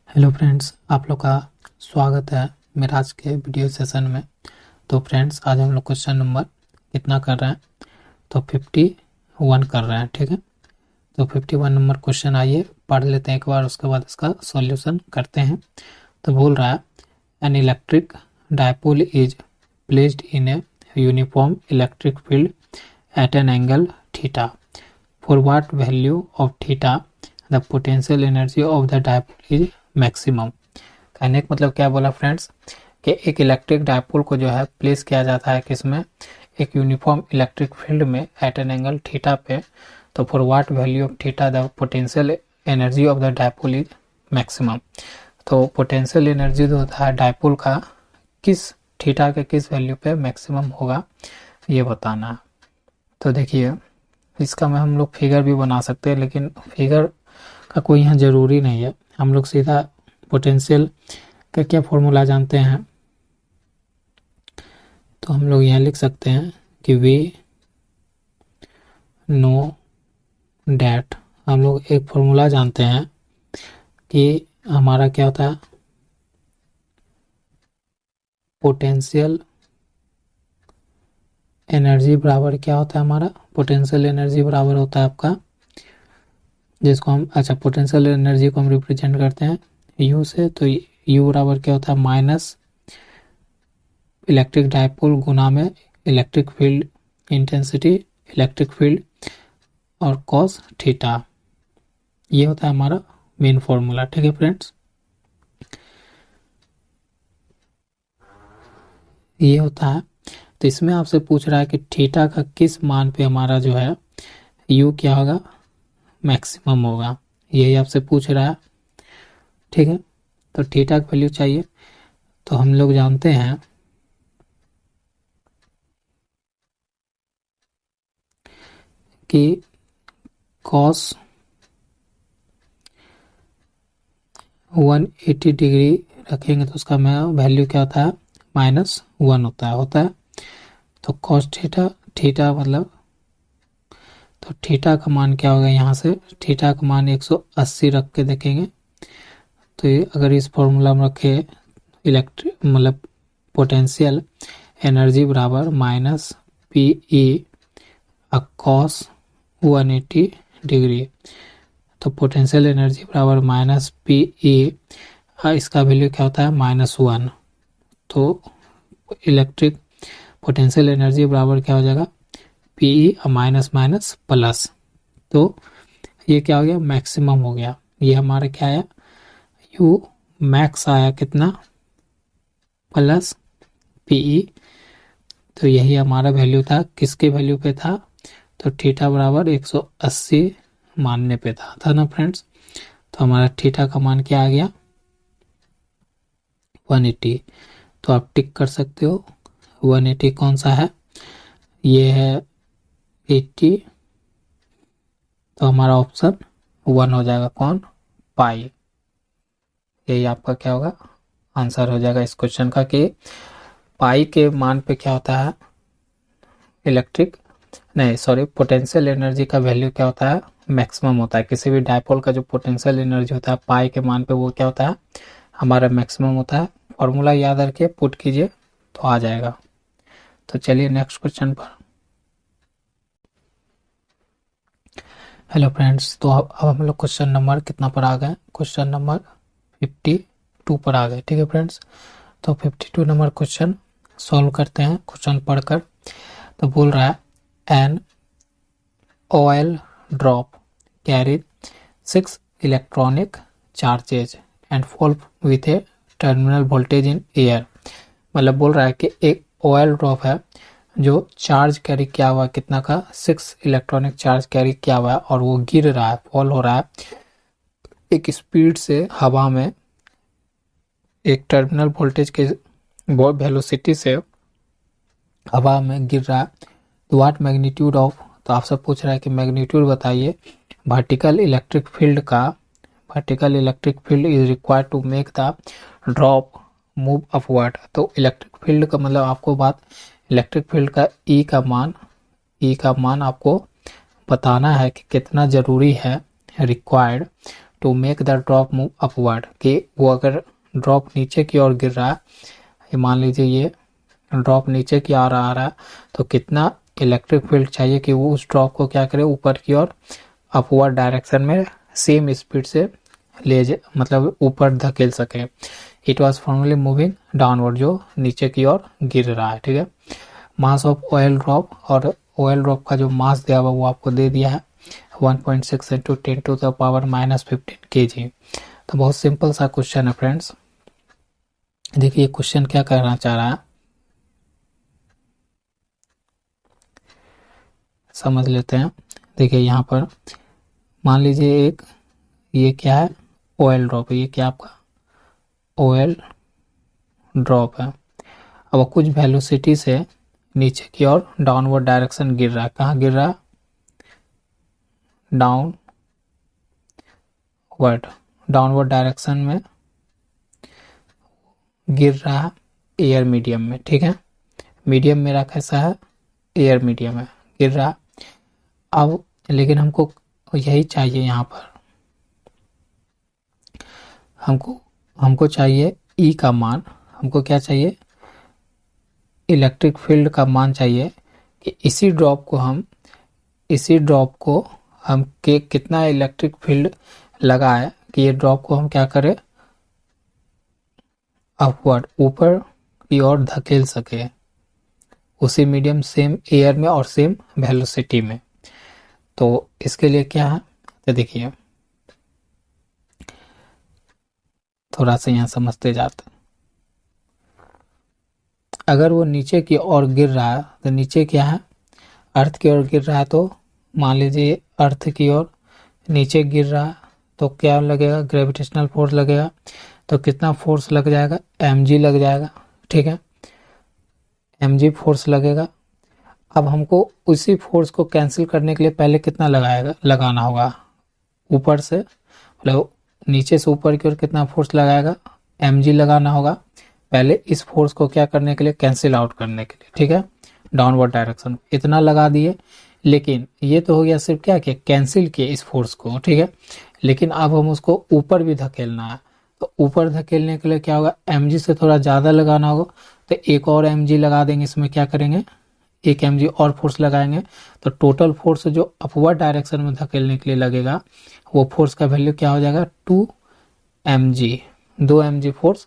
Hello friends, आप लोग का स्वागत है मेरा आज के वीडियो सेशन में। तो फ्रेंड्स, आज हम लोग क्वेश्चन नंबर कितना कर रहे हैं? तो 51 कर रहे हैं। ठीक है, तो 51 नंबर क्वेश्चन आइए पढ़ लेते हैं एक बार, उसके बाद इसका सॉल्यूशन करते हैं। तो बोल रहा है, an electric dipole is placed in a uniform electric field at an angle theta. For what value of theta the potential energy of the dipole is maximum. कहने का मतलब क्या बोला फ्रेंड्स, कि एक इलेक्ट्रिक डायपोल को जो है प्लेस किया जाता है किसमें, एक यूनिफॉर्म इलेक्ट्रिक फील्ड में एट एन एंगल थीटा पे। तो for what value of theta the potential energy of the dipole is maximum. तो पोटेंशियल एनर्जी जो होता है डायपोल का किस थीटा के किस वैल्यू पे मैक्सिमम होगा, ये बताना है। तो देखिए, इसका में हम लोग फिगर भी बना सकते हैं, लेकिन फिगर का कोई यहाँ ज़रूरी नहीं है। हम लोग सीधा पोटेंशियल का क्या फॉर्मूला जानते हैं, तो हम लोग यहाँ लिख सकते हैं कि वी नो डैट, हम लोग एक फॉर्मूला जानते हैं कि हमारा क्या होता है, पोटेंशियल एनर्जी बराबर क्या होता है हमारा, पोटेंशियल एनर्जी बराबर होता है आपका, जिसको हम पोटेंशियल एनर्जी को हम रिप्रेजेंट करते हैं यू से। तो यू बराबर क्या होता है, माइनस इलेक्ट्रिक डायपोल गुना में electric field intensity, electric field और कॉस थीटा। ये होता है हमारा मेन फॉर्मूला। ठीक है फ्रेंड्स, ये होता है। तो इसमें आपसे पूछ रहा है कि थीटा का किस मान पे हमारा जो है यू क्या होगा, मैक्सिमम होगा, यही आपसे पूछ रहा है। ठीक है, तो थीटा की वैल्यू चाहिए। तो हम लोग जानते हैं कि कॉस 180 डिग्री रखेंगे तो उसका वैल्यू क्या होता है, -1 होता है। तो कॉस थीटा, थीटा मतलब, तो थीटा का मान क्या होगा, यहाँ से थीटा का मान 180 रख के देखेंगे। तो ये अगर इस फॉर्मूला में रखे इलेक्ट्रिक मतलब पोटेंशियल एनर्जी बराबर minus P E cos 180 degree, तो पोटेंशियल एनर्जी बराबर माइनस पी ई, इसका वैल्यू क्या होता है, -1। तो इलेक्ट्रिक पोटेंशियल एनर्जी बराबर क्या हो जाएगा, P E minus minus plus. तो ये क्या हो गया, मैक्सिमम हो गया। ये हमारा क्या आया, यू मैक्स आया कितना, प्लस पीई। तो यही हमारा वैल्यू था, किसके वैल्यू पे था, तो थीटा बराबर 180 मानने पे था ना फ्रेंड्स। तो हमारा थीटा का मान क्या आ गया, 180। तो आप टिक कर सकते हो, 180 कौन सा है, ये है 80। तो हमारा ऑप्शन 1 हो जाएगा, कौन, पाई। यही आपका क्या होगा, आंसर हो जाएगा इस क्वेश्चन का, कि पाई के मान पे क्या होता है, पोटेंशियल एनर्जी का वैल्यू क्या होता है, मैक्सिमम होता है। किसी भी डायपोल का जो पोटेंशियल एनर्जी होता है पाई के मान पे वो क्या होता है, हमारा मैक्सिमम होता है। फॉर्मूला याद रखिए, पुट कीजिए तो आ जाएगा। तो चलिए नेक्स्ट क्वेश्चन पर। हेलो फ्रेंड्स, तो अब हम लोग क्वेश्चन नंबर कितना पर आ गए, क्वेश्चन नंबर 52 पर आ गए। ठीक है फ्रेंड्स, तो 52 नंबर क्वेश्चन सॉल्व करते हैं क्वेश्चन पढ़कर। तो बोल रहा है, an oil drop carry 6 electronic charges and fall with A terminal voltage in air. मतलब बोल रहा है कि एक ऑयल ड्रॉप है जो चार्ज कैरी किया हुआ, कितना का, 6 इलेक्ट्रॉनिक चार्ज कैरी किया हुआ है, और वो गिर रहा है, फॉल हो रहा है एक स्पीड से हवा में, एक टर्मिनल वोल्टेज के वेलोसिटी से हवा में गिर रहा है। तो व्हाट मैग्नीट्यूड ऑफ, तो आपसे पूछ रहा है कि मैग्नीट्यूड बताइए वर्टिकल इलेक्ट्रिक फील्ड का, vertical electric field is required to make the drop move upward. तो इलेक्ट्रिक फील्ड का मतलब आपको बात, इलेक्ट्रिक फील्ड का ई का मान आपको बताना है कि कितना जरूरी है, required to make the drop move upward, कि वो अगर ड्रॉप नीचे की ओर गिर रहा है, मान लीजिए ये ड्रॉप नीचे की ओर आ रहा है, तो कितना इलेक्ट्रिक फील्ड चाहिए कि वो उस ड्रॉप को क्या करे, ऊपर की ओर अपवर्ड डायरेक्शन में सेम स्पीड से मतलब ऊपर धकेल सके। It was formally moving downward, जो नीचे की ओर गिर रहा है। ठीक है, मास ऑफ ऑयल ड्रॉप, और ऑयल ड्रॉप का जो मास दिया हुआ वो आपको दे दिया है 1.6 इंटू 10⁻⁻15 kg। तो बहुत सिंपल सा क्वेश्चन है फ्रेंड्स। देखिए क्वेश्चन क्या करना चाह रहा है, समझ लेते हैं। देखिए यहाँ पर मान लीजिए एक ये क्या है, ऑयल ड्रॉप है, ये क्या आपका ऑयल ड्रॉप है। अब कुछ वेलोसिटी से नीचे की ओर डाउनवर्ड डायरेक्शन गिर रहा है। कहाँ गिर रहा है, डाउनवर्ड डायरेक्शन में गिर रहा है एयर मीडियम में। ठीक है, मीडियम मेरा कैसा है, एयर मीडियम है, गिर रहा। अब लेकिन हमको यही चाहिए, यहाँ पर हमको चाहिए ई का मान, हमको क्या चाहिए, इलेक्ट्रिक फील्ड का मान चाहिए कि इसी ड्रॉप को हम के कितना इलेक्ट्रिक फील्ड लगाए कि ये ड्रॉप को हम क्या करें, अपवर्ड ऊपर की ओर धकेल सके, उसी मीडियम सेम एयर में और सेम वेलोसिटी में। तो इसके लिए क्या है, तो देखिए थोड़ा सा यहाँ समझते जाते हैं। अगर वो नीचे की ओर गिर रहा है, तो नीचे क्या है, अर्थ की ओर गिर रहा है, तो मान लीजिए अर्थ की ओर नीचे गिर रहा है, तो क्या लगेगा, ग्रेविटेशनल फोर्स लगेगा। तो कितना फोर्स लग जाएगा, mg लग जाएगा। ठीक है, mg फोर्स लगेगा। अब हमको उसी फोर्स को कैंसिल करने के लिए पहले कितना लगाना होगा, ऊपर से मतलब नीचे से ऊपर की ओर कितना फोर्स लगाएगा, mg लगाना होगा पहले इस फोर्स को क्या करने के लिए, कैंसिल आउट करने के लिए। ठीक है, डाउनवर्ड डायरेक्शन इतना लगा दिए, लेकिन ये तो हो गया सिर्फ क्या किया, कैंसिल किए इस फोर्स को। ठीक है, लेकिन अब हम उसको ऊपर भी धकेलना है, तो ऊपर धकेलने के लिए क्या होगा, mg से थोड़ा ज़्यादा लगाना होगा, तो एक और mg लगा देंगे, इसमें क्या करेंगे, एक mg और फोर्स लगाएंगे, तो टोटल फोर्स जो अपवर्ड डायरेक्शन में धकेलने के लिए लगेगा, वो फोर्स का वैल्यू क्या हो जाएगा, 2mg, 2mg फोर्स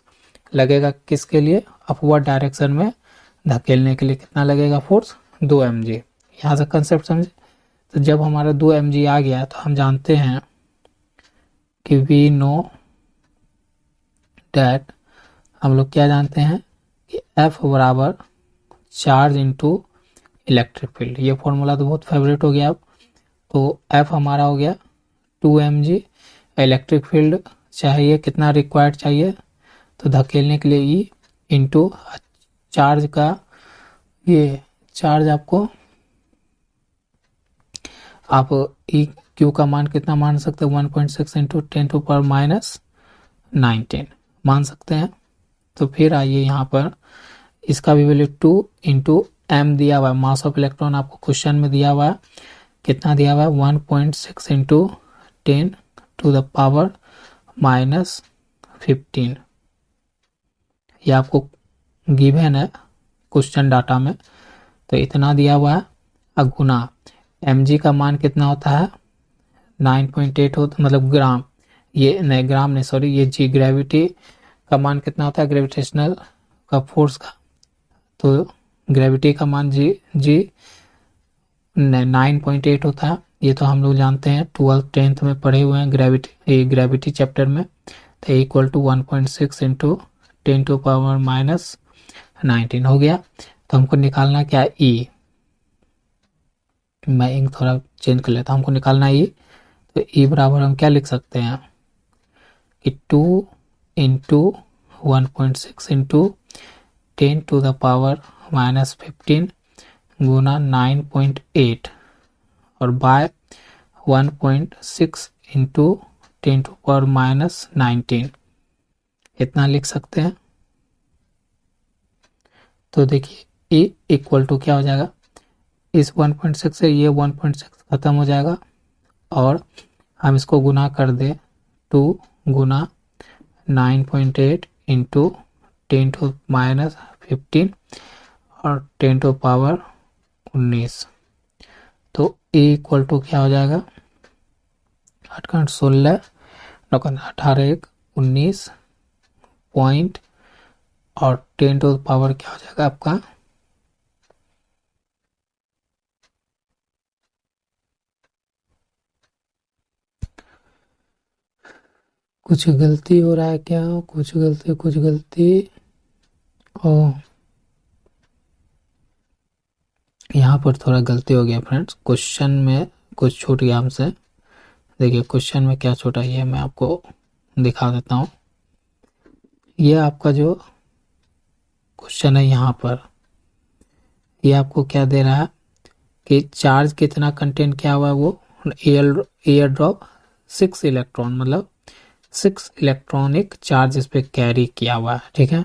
लगेगा किसके लिए, अपवर्ड डायरेक्शन में धकेलने के लिए कितना लगेगा फोर्स, 2mg। यहाँ से कंसेप्ट समझे। तो जब हमारा 2mg आ गया, तो हम जानते हैं कि वी नो डैट, हम लोग क्या जानते हैं कि F बराबर चार्ज इनटू इलेक्ट्रिक फील्ड। ये फॉर्मूला तो बहुत फेवरेट हो गया अब। तो F हमारा हो गया 2mg, इलेक्ट्रिक फील्ड चाहिए कितना रिक्वायर्ड चाहिए, तो धकेलने के लिए E इंटू चार्ज का, ये चार्ज आपको आप ई क्यू का मान कितना मान सकते हैं, 1.6 इंटू 10⁻⁻19 मान सकते हैं। तो फिर आइए यहाँ पर इसका भी वैल्यू 2 इंटू एम दिया हुआ है, मास ऑफ इलेक्ट्रॉन आपको क्वेश्चन में दिया हुआ है, कितना दिया हुआ है, 1.6 इंटू 10⁻⁻15। ये आपको गिवन है क्वेश्चन डाटा में, तो इतना दिया हुआ है। अब गुना mg का मान कितना होता है, 9.8 होता, मतलब ग्राम, ये नहीं ग्राम नहीं सॉरी, ये जी ग्रेविटी का मान कितना होता है, ग्रेविटेशनल का फोर्स का, तो ग्रेविटी का मान जी 9.8 होता है। ये तो हम लोग जानते हैं, 10th में पढ़े हुए हैं ग्रेविटी चैप्टर में। तो इक्वल टू 1.6 इंटू 10⁻⁻19 हो गया। तो हमको निकालना क्या है, ई, मैं इंक थोड़ा चेंज कर लेता हूँ, हमको निकालना ई। तो ई बराबर हम क्या लिख सकते हैं कि 2 इंटू 1.6 इंटू 10⁻⁻15 गुना 9.8 और बाय 1.6 इंटू 10⁻⁻19 इतना लिख सकते हैं। तो देखिए ई इक्वल टू क्या हो जाएगा, इस 1.6 से ये 1.6 खत्म हो जाएगा, और हम इसको गुना कर दे 2 गुना 9.8 इंटू 10⁻15 और 10⁻19। तो ए इक्वल टू क्या हो जाएगा, 8×16 18×1 19 पॉइंट और 10 टू पावर क्या हो जाएगा आपका, कुछ गलती हो रहा है क्या, कुछ गलती ओ यहाँ पर थोड़ा गलती हो गया फ्रेंड्स, क्वेश्चन में कुछ छूट गया हमसे। देखिए क्वेश्चन में क्या छूटा ये मैं आपको दिखा देता हूँ। ये आपका जो क्वेश्चन है यहाँ पर, ये आपको क्या दे रहा है कि चार्ज कितना कंटेंट क्या हुआ है, वो एयर ड्रॉप 6 इलेक्ट्रॉन, मतलब 6 इलेक्ट्रॉनिक चार्ज इस पे कैरी किया हुआ है। ठीक है,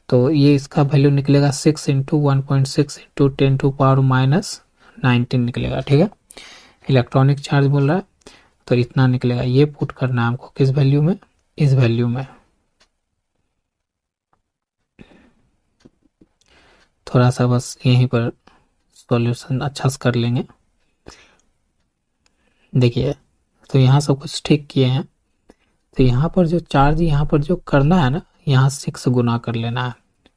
तो ये इसका वैल्यू निकलेगा 6 इंटू 1.6 इंटू 10⁻⁻19 निकलेगा। ठीक है, इलेक्ट्रॉनिक चार्ज बोल रहा है तो इतना निकलेगा। ये पुट करना है हमको किस वैल्यू में, इस वैल्यू में। थोड़ा सा बस यहीं पर सॉल्यूशन अच्छा से कर लेंगे। देखिए तो यहाँ सब कुछ ठीक किए हैं, तो यहाँ पर जो चार्ज यहाँ पर जो करना है ना, यहाँ 6 गुना कर लेना है।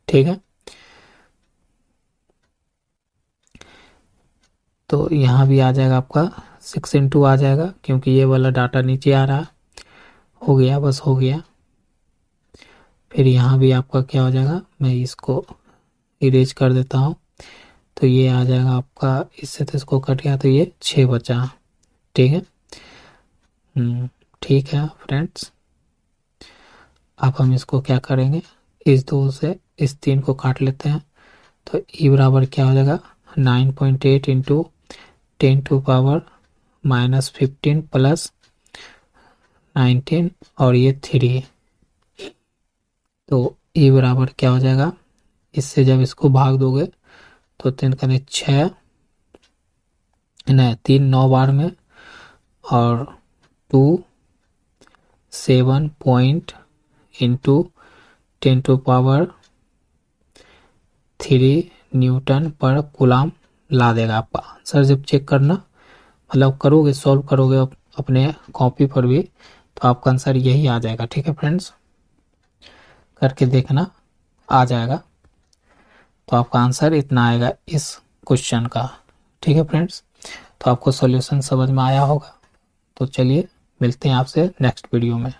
ठीक है, तो यहाँ भी आ जाएगा आपका 6 इंटू आ जाएगा, क्योंकि ये वाला डाटा नीचे आ रहा है। हो गया, बस हो गया। फिर यहाँ भी आपका क्या हो जाएगा, मैं इसको इरेज कर देता हूँ, तो ये आ जाएगा आपका, इससे तो इसको कट गया तो ये 6 बचा। ठीक है, ठीक है फ्रेंड्स। अब हम इसको क्या करेंगे, इस 2 से इस 3 को काट लेते हैं, तो ई बराबर क्या हो जाएगा 9.8 इंटू 10⁻⁻15 प्लस 19 और ये 3, तो ई बराबर क्या हो जाएगा, इससे जब इसको भाग दोगे तो 3 का 6 नहीं 3 9 बार में और 2 7 पॉइंट इंटू 10⁻³ न्यूटन पर कूलाम ला देगा आपका आंसर। जब चेक करना, मतलब करोगे, सॉल्व करोगे अपने कॉपी पर भी, तो आपका आंसर यही आ जाएगा। ठीक है फ्रेंड्स, करके देखना, आ जाएगा। तो आपका आंसर इतना आएगा इस क्वेश्चन का। ठीक है फ्रेंड्स, तो आपको सॉल्यूशन समझ में आया होगा। तो चलिए मिलते हैं आपसे नेक्स्ट वीडियो में।